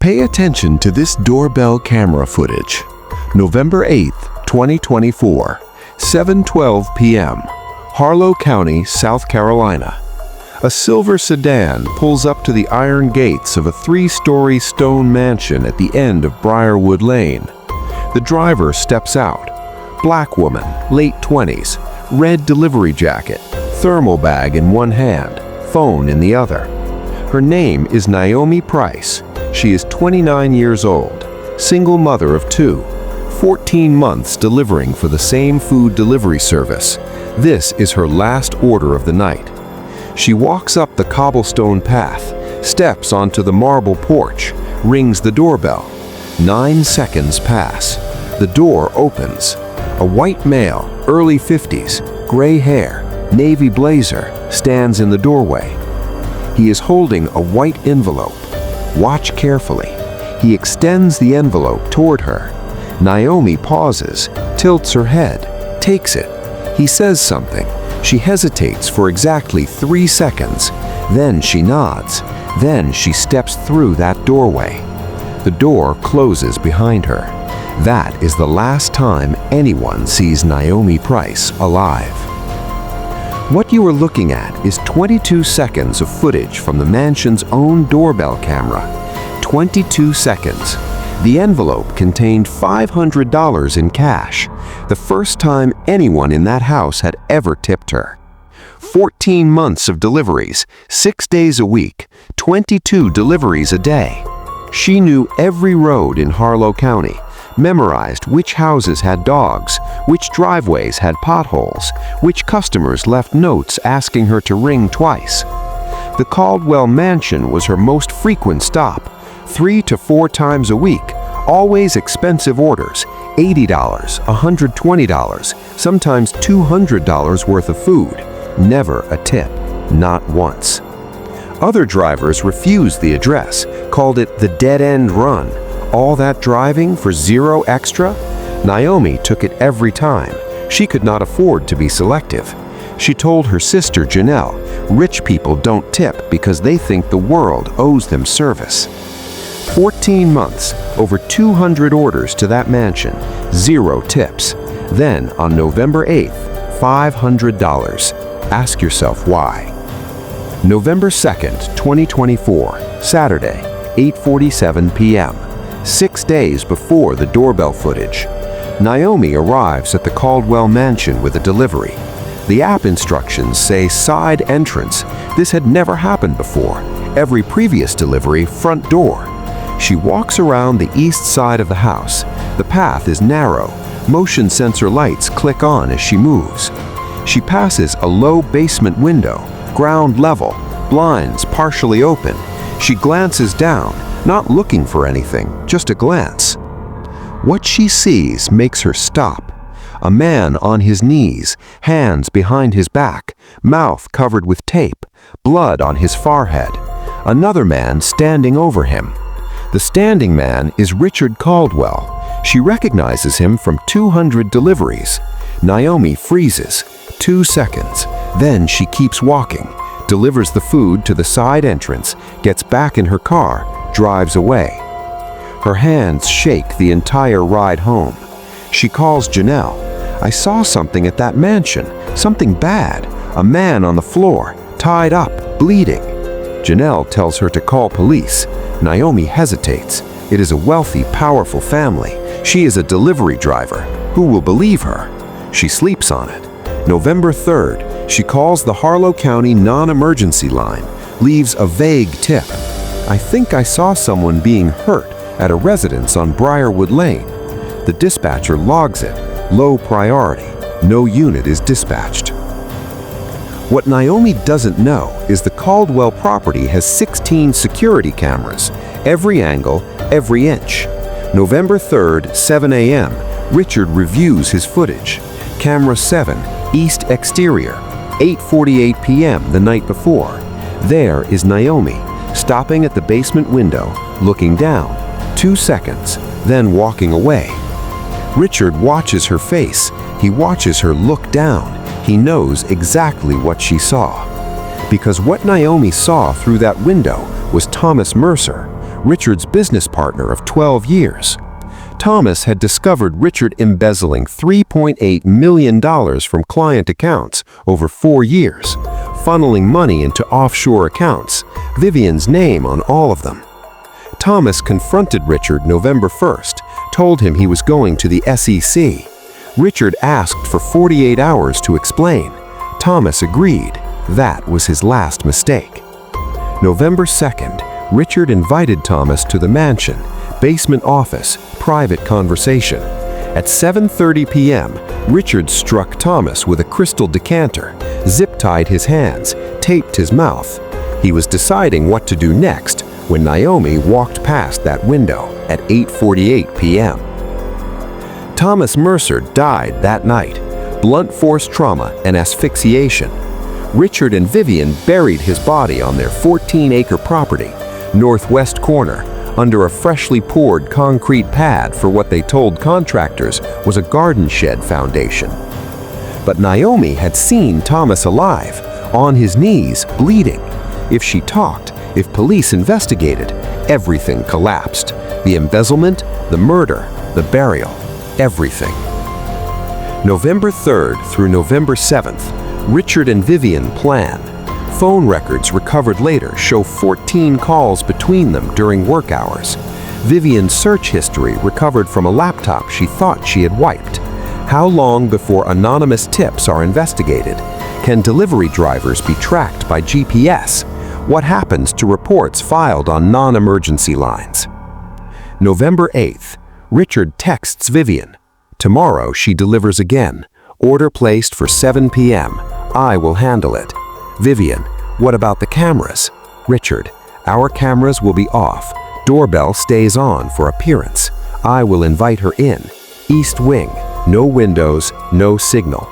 Pay attention to this doorbell camera footage. November 8th, 2024, 7:12 p.m., Harlow County, South Carolina. A silver sedan pulls up to the iron gates of a 3-story stone mansion at the end of Briarwood Lane. The driver steps out. Black woman, late 20s, red delivery jacket, thermal bag in one hand, phone in the other. Her name is Naomi Price. She is 29 years old, single mother of 2, 14 months delivering for the same food delivery service. This is her last order of the night. She walks up the cobblestone path, steps onto the marble porch, rings the doorbell. 9 seconds pass. The door opens. A white male, early 50s, gray hair, navy blazer, stands in the doorway. He is holding a white envelope. Watch carefully. He extends the envelope toward her. Naomi pauses, tilts her head, takes it. He says something. She hesitates for exactly 3 seconds. Then she nods. Then she steps through that doorway. The door closes behind her. That is the last time anyone sees Naomi Price alive. What you are looking at is 22 seconds of footage from the mansion's own doorbell camera. 22 seconds. The envelope contained $500 in cash, the first time anyone in that house had ever tipped her. 14 months of deliveries, 6 days a week, 22 deliveries a day. She knew every road in Harlow County, memorized which houses had dogs, which driveways had potholes, which customers left notes asking her to ring twice. The Caldwell Mansion was her most frequent stop, 3 to 4 times a week, always expensive orders, $80, $120, sometimes $200 worth of food, never a tip, not once. Other drivers refused the address, called it the dead-end run. All that driving for 0 extra? Naomi took it every time. She could not afford to be selective. She told her sister Janelle, rich people don't tip because they think the world owes them service. 14 months, over 200 orders to that mansion, 0 tips. Then, on November 8th, $500. Ask yourself why. November 2nd, 2024, Saturday, 8:47 p.m., 6 days before the doorbell footage. Naomi arrives at the Caldwell Mansion with a delivery. The app instructions say side entrance. This had never happened before. Every previous delivery, front door. She walks around the east side of the house. The path is narrow. Motion sensor lights click on as she moves. She passes a low basement window, ground level, blinds partially open. She glances down, not looking for anything, just a glance. What she sees makes her stop. A man on his knees, hands behind his back, mouth covered with tape, blood on his forehead. Another man standing over him. The standing man is Richard Caldwell. She recognizes him from 200 deliveries. Naomi freezes. 2 seconds. Then she keeps walking, delivers the food to the side entrance, gets back in her car, drives away. Her hands shake the entire ride home. She calls Janelle. I saw something at that mansion, something bad. A man on the floor, tied up, bleeding. Janelle tells her to call police. Naomi hesitates. It is a wealthy, powerful family. She is a delivery driver. Who will believe her? She sleeps on it. November 3rd, she calls the Harlow County non-emergency line, leaves a vague tip. I think I saw someone being hurt at a residence on Briarwood Lane. The dispatcher logs it. Low priority. No unit is dispatched. What Naomi doesn't know is the Caldwell property has 16 security cameras, every angle, every inch. November 3rd, 7 a.m., Richard reviews his footage. Camera 7, east exterior, 8:48 p.m. the night before. There is Naomi, stopping at the basement window, looking down. 2 seconds, then walking away. Richard watches her face. He watches her look down. He knows exactly what she saw. Because what Naomi saw through that window was Thomas Mercer, Richard's business partner of 12 years. Thomas had discovered Richard embezzling $3.8 million from client accounts over 4 years, funneling money into offshore accounts, Vivian's name on all of them. Thomas confronted Richard November 1st, told him he was going to the SEC. Richard asked for 48 hours to explain. Thomas agreed. That was his last mistake. November 2nd, Richard invited Thomas to the mansion, basement office, private conversation. At 7:30 p.m., Richard struck Thomas with a crystal decanter, zip-tied his hands, taped his mouth. He was deciding what to do next when Naomi walked past that window at 8:48 p.m. Thomas Mercer died that night, blunt force trauma and asphyxiation. Richard and Vivian buried his body on their 14-acre property, northwest corner, under a freshly poured concrete pad for what they told contractors was a garden shed foundation. But Naomi had seen Thomas alive, on his knees, bleeding. If she talked, if police investigated, everything collapsed. The embezzlement, the murder, the burial, everything. November 3rd through November 7th, Richard and Vivian plan. Phone records recovered later show 14 calls between them during work hours. Vivian's search history recovered from a laptop she thought she had wiped. How long before anonymous tips are investigated? Can delivery drivers be tracked by GPS? What happens to reports filed on non-emergency lines? November 8th, Richard texts Vivian. Tomorrow she delivers again. Order placed for 7 p.m. I will handle it. Vivian, what about the cameras? Richard, our cameras will be off. Doorbell stays on for appearance. I will invite her in. East wing, no windows, no signal.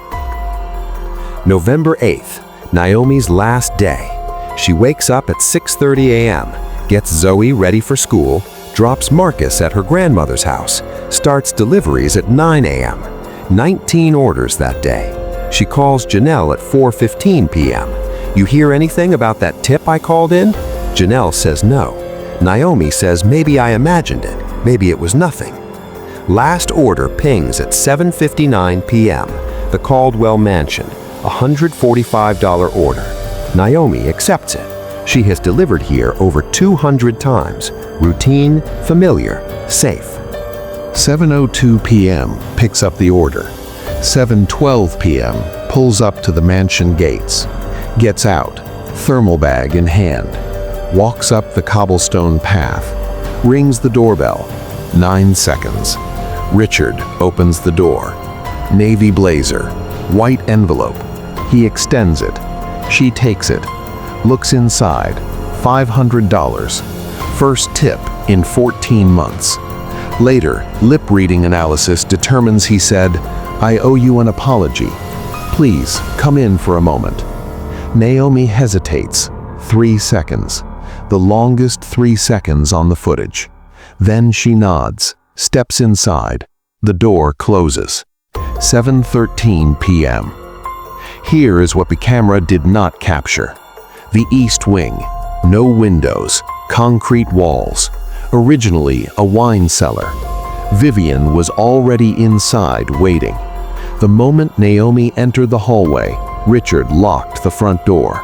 November 8th, Naomi's last day. She wakes up at 6:30 a.m., gets Zoe ready for school, drops Marcus at her grandmother's house, starts deliveries at 9 a.m. 19 orders that day. She calls Janelle at 4:15 p.m. You hear anything about that tip I called in? Janelle says no. Naomi says maybe I imagined it, maybe it was nothing. Last order pings at 7:59 p.m. The Caldwell Mansion, $145 order. Naomi accepts it. She has delivered here over 200 times. Routine, familiar, safe. 7:02 p.m. picks up the order. 7:12 p.m. pulls up to the mansion gates. Gets out, thermal bag in hand. Walks up the cobblestone path. Rings the doorbell. 9 seconds. Richard opens the door. Navy blazer. White envelope. He extends it. She takes it. Looks inside. $500. First tip in 14 months. Later, lip-reading analysis determines he said, I owe you an apology. Please, come in for a moment. Naomi hesitates. 3 seconds. The longest 3 seconds on the footage. Then she nods, steps inside. The door closes. 7:13 p.m. Here is what the camera did not capture. The east wing. No windows. Concrete walls. Originally a wine cellar. Vivian was already inside waiting. The moment Naomi entered the hallway, Richard locked the front door.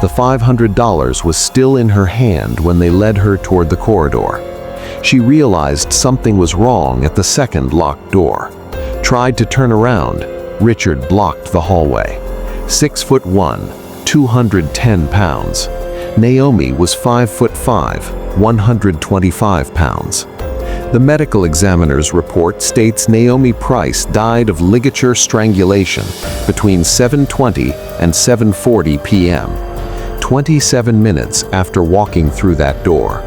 The $500 was still in her hand when they led her toward the corridor. She realized something was wrong at the second locked door. Tried to turn around. Richard blocked the hallway. 6'1", 210 pounds. Naomi was 5'5", 125 pounds. The medical examiner's report states Naomi Price died of ligature strangulation between 7:20 and 7:40 p.m., 27 minutes after walking through that door.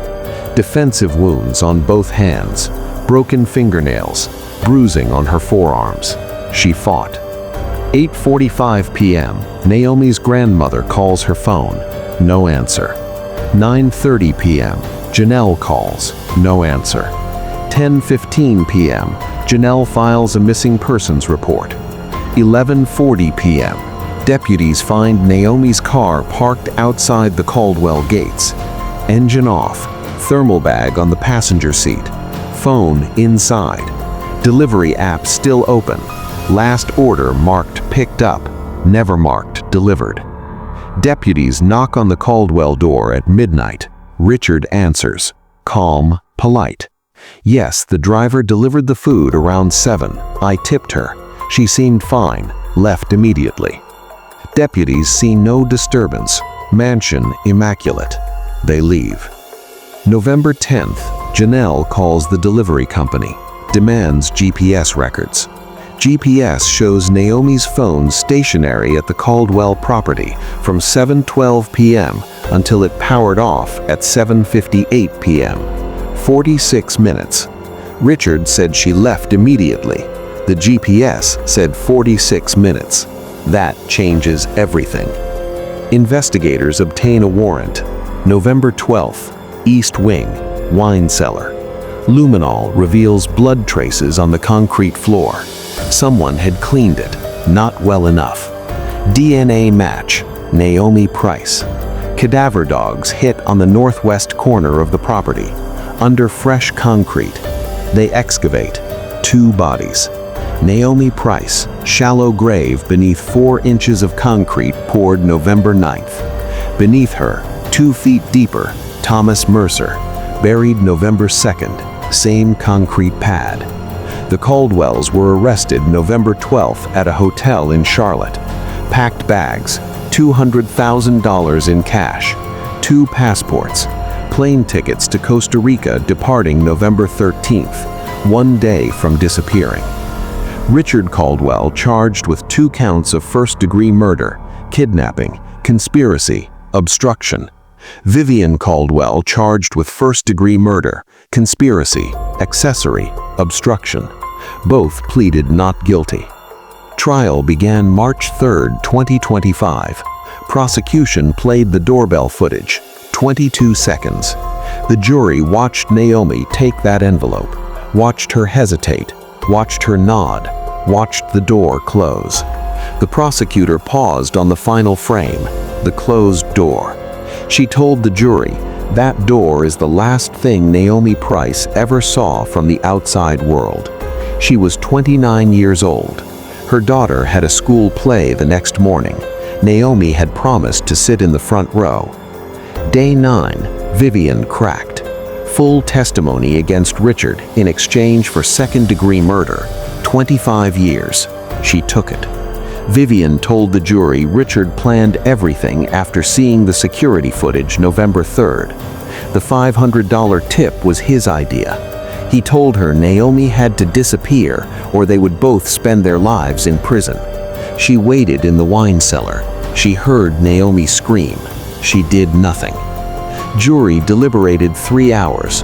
Defensive wounds on both hands, broken fingernails, bruising on her forearms. She fought. 8:45 p.m., Naomi's grandmother calls her phone. No answer. 9:30 p.m., Janelle calls. No answer. 10:15 p.m., Janelle files a missing persons report. 11:40 p.m., deputies find Naomi's car parked outside the Caldwell gates. Engine off, Thermal bag on the passenger seat. Phone inside. Delivery app still open. Last order marked picked up, never marked delivered. Deputies knock on the Caldwell door at midnight. Richard answers. Calm, polite. Yes, the driver delivered the food around 7. I tipped her. She seemed fine, left immediately. Deputies see no disturbance. Mansion immaculate. They leave. November 10th, Janelle calls the delivery company, demands GPS records. GPS shows Naomi's phone stationary at the Caldwell property from 7:12 p.m. until it powered off at 7:58 p.m. 46 minutes. Richard said she left immediately. The GPS said 46 minutes. That changes everything. Investigators obtain a warrant. November 12th, East Wing, wine cellar. Luminol reveals blood traces on the concrete floor. Someone had cleaned it, not well enough. DNA match, Naomi Price. Cadaver dogs hit on the northwest corner of the property, under fresh concrete. They excavate, 2 bodies. Naomi Price, shallow grave beneath 4 inches of concrete poured November 9th. Beneath her, 2 feet deeper, Thomas Mercer, buried November 2nd, same concrete pad. The Caldwells were arrested November 12th at a hotel in Charlotte. Packed bags, $200,000 in cash, 2 passports, plane tickets to Costa Rica departing November 13th, 1 day from disappearing. Richard Caldwell charged with 2 counts of first-degree murder, kidnapping, conspiracy, obstruction. Vivian Caldwell charged with first-degree murder, conspiracy, accessory, obstruction. Both pleaded not guilty. Trial began March 3, 2025. Prosecution played the doorbell footage, 22 seconds. The jury watched Naomi take that envelope, watched her hesitate, watched her nod, watched the door close. The prosecutor paused on the final frame, the closed door. She told the jury, that door is the last thing Naomi Price ever saw from the outside world. She was 29 years old. Her daughter had a school play the next morning. Naomi had promised to sit in the front row. Day 9, Vivian cracked. Full testimony against Richard in exchange for second-degree murder, 25 years. She took it. Vivian told the jury Richard planned everything after seeing the security footage November 3rd. The $500 tip was his idea. He told her Naomi had to disappear or they would both spend their lives in prison. She waited in the wine cellar. She heard Naomi scream. She did nothing. Jury deliberated 3 hours.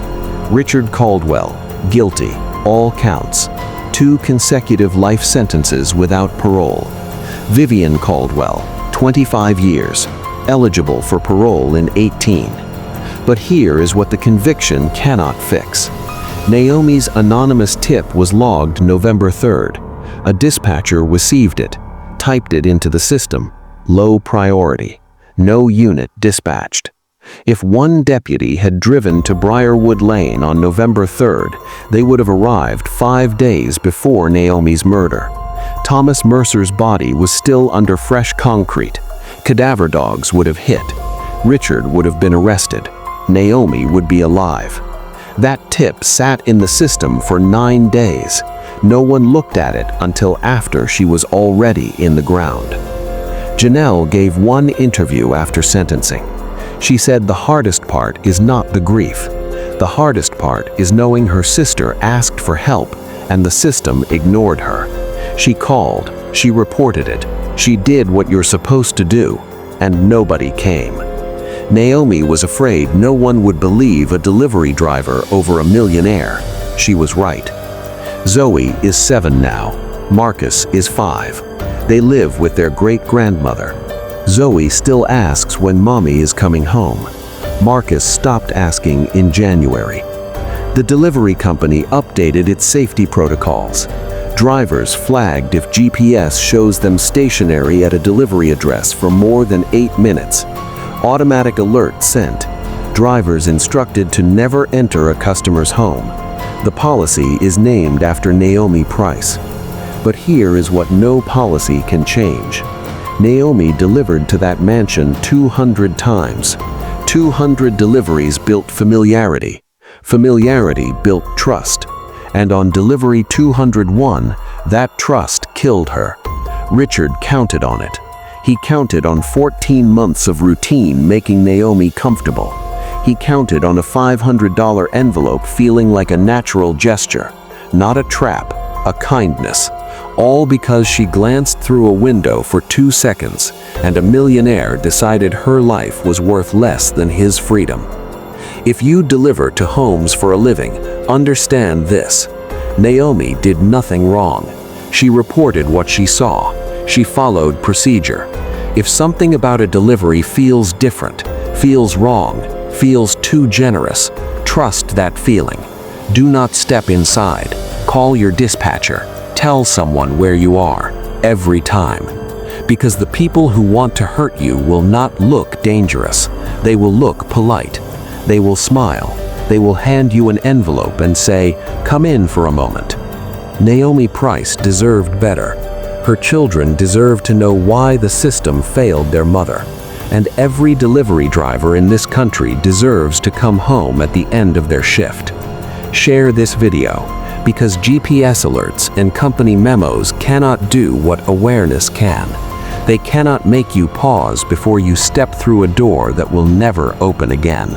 Richard Caldwell, guilty, all counts. 2 consecutive life sentences without parole. Vivian Caldwell, 25 years, eligible for parole in 18. But here is what the conviction cannot fix. Naomi's anonymous tip was logged November 3rd. A dispatcher received it, typed it into the system. Low priority. No unit dispatched. If 1 deputy had driven to Briarwood Lane on November 3rd, they would have arrived 5 days before Naomi's murder. Thomas Mercer's body was still under fresh concrete. Cadaver dogs would have hit. Richard would have been arrested. Naomi would be alive. That tip sat in the system for 9 days. No one looked at it until after she was already in the ground. Janelle gave one interview after sentencing. She said the hardest part is not the grief. The hardest part is knowing her sister asked for help and the system ignored her. She called, she reported it, she did what you're supposed to do, and nobody came. Naomi was afraid no one would believe a delivery driver over a millionaire. She was right. Zoe is 7 now. Marcus is 5. They live with their great-grandmother. Zoe still asks when mommy is coming home. Marcus stopped asking in January. The delivery company updated its safety protocols. Drivers flagged if GPS shows them stationary at a delivery address for more than 8 minutes. Automatic alert sent. Drivers instructed to never enter a customer's home. The policy is named after Naomi Price. But here is what no policy can change. Naomi delivered to that mansion 200 times. 200 deliveries built familiarity. Familiarity built trust. And on delivery 201, that trust killed her. Richard counted on it. He counted on 14 months of routine making Naomi comfortable. He counted on a $500 envelope feeling like a natural gesture, not a trap, a kindness. All because she glanced through a window for 2 seconds and a millionaire decided her life was worth less than his freedom. If you deliver to homes for a living, understand this. Naomi did nothing wrong. She reported what she saw. She followed procedure. If something about a delivery feels different, feels wrong, feels too generous, trust that feeling. Do not step inside. Call your dispatcher. Tell someone where you are, every time. Because the people who want to hurt you will not look dangerous. They will look polite. They will smile. They will hand you an envelope and say, "Come in for a moment." Naomi Price deserved better. Her children deserved to know why the system failed their mother. And every delivery driver in this country deserves to come home at the end of their shift. Share this video, because GPS alerts and company memos cannot do what awareness can. They cannot make you pause before you step through a door that will never open again.